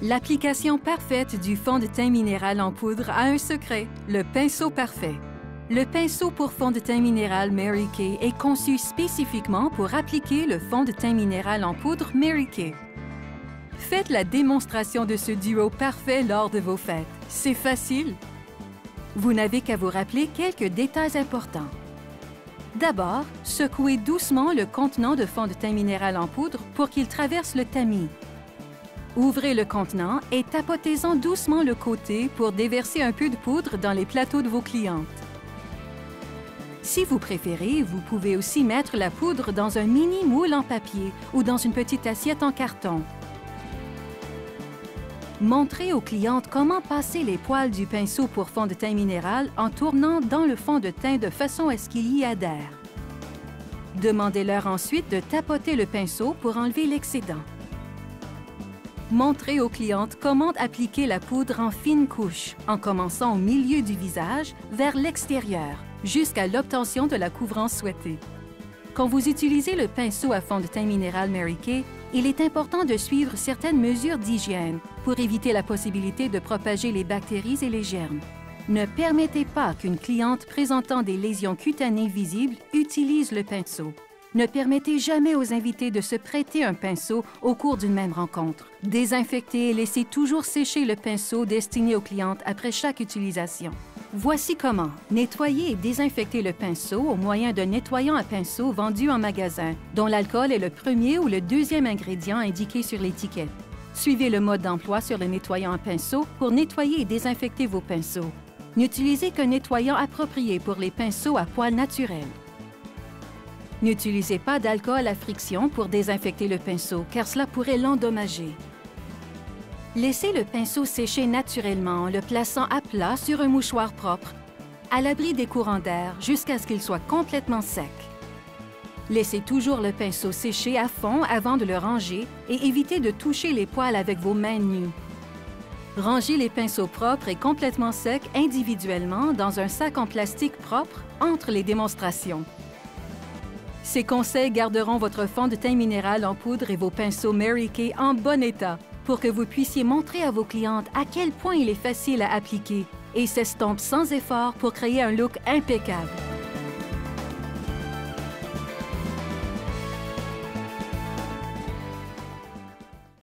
L'application parfaite du fond de teint minéral en poudre a un secret, le pinceau parfait. Le pinceau pour fond de teint minéral Mary Kay est conçu spécifiquement pour appliquer le fond de teint minéral en poudre Mary Kay. Faites la démonstration de ce duo parfait lors de vos fêtes. C'est facile. Vous n'avez qu'à vous rappeler quelques détails importants. D'abord, secouez doucement le contenant de fond de teint minéral en poudre pour qu'il traverse le tamis. Ouvrez le contenant et tapotez-en doucement le côté pour déverser un peu de poudre dans les plateaux de vos clientes. Si vous préférez, vous pouvez aussi mettre la poudre dans un mini moule en papier ou dans une petite assiette en carton. Montrez aux clientes comment passer les poils du pinceau pour fond de teint minéral en tournant dans le fond de teint de façon à ce qu'il y adhère. Demandez-leur ensuite de tapoter le pinceau pour enlever l'excédent. Montrez aux clientes comment appliquer la poudre en fines couches, en commençant au milieu du visage vers l'extérieur, jusqu'à l'obtention de la couvrance souhaitée. Quand vous utilisez le pinceau à fond de teint minéral Mary Kay, il est important de suivre certaines mesures d'hygiène pour éviter la possibilité de propager les bactéries et les germes. Ne permettez pas qu'une cliente présentant des lésions cutanées visibles utilise le pinceau. Ne permettez jamais aux invités de se prêter un pinceau au cours d'une même rencontre. Désinfectez et laissez toujours sécher le pinceau destiné aux clientes après chaque utilisation. Voici comment nettoyer et désinfecter le pinceau au moyen d'un nettoyant à pinceau vendu en magasin, dont l'alcool est le premier ou le deuxième ingrédient indiqué sur l'étiquette. Suivez le mode d'emploi sur le nettoyant à pinceau pour nettoyer et désinfecter vos pinceaux. N'utilisez qu'un nettoyant approprié pour les pinceaux à poils naturels. N'utilisez pas d'alcool à friction pour désinfecter le pinceau, car cela pourrait l'endommager. Laissez le pinceau sécher naturellement en le plaçant à plat sur un mouchoir propre, à l'abri des courants d'air, jusqu'à ce qu'il soit complètement sec. Laissez toujours le pinceau sécher à fond avant de le ranger et évitez de toucher les poils avec vos mains nues. Rangez les pinceaux propres et complètement secs individuellement dans un sac en plastique propre entre les démonstrations. Ces conseils garderont votre fond de teint minéral en poudre et vos pinceaux Mary Kay en bon état pour que vous puissiez montrer à vos clientes à quel point il est facile à appliquer et s'estompe sans effort pour créer un look impeccable.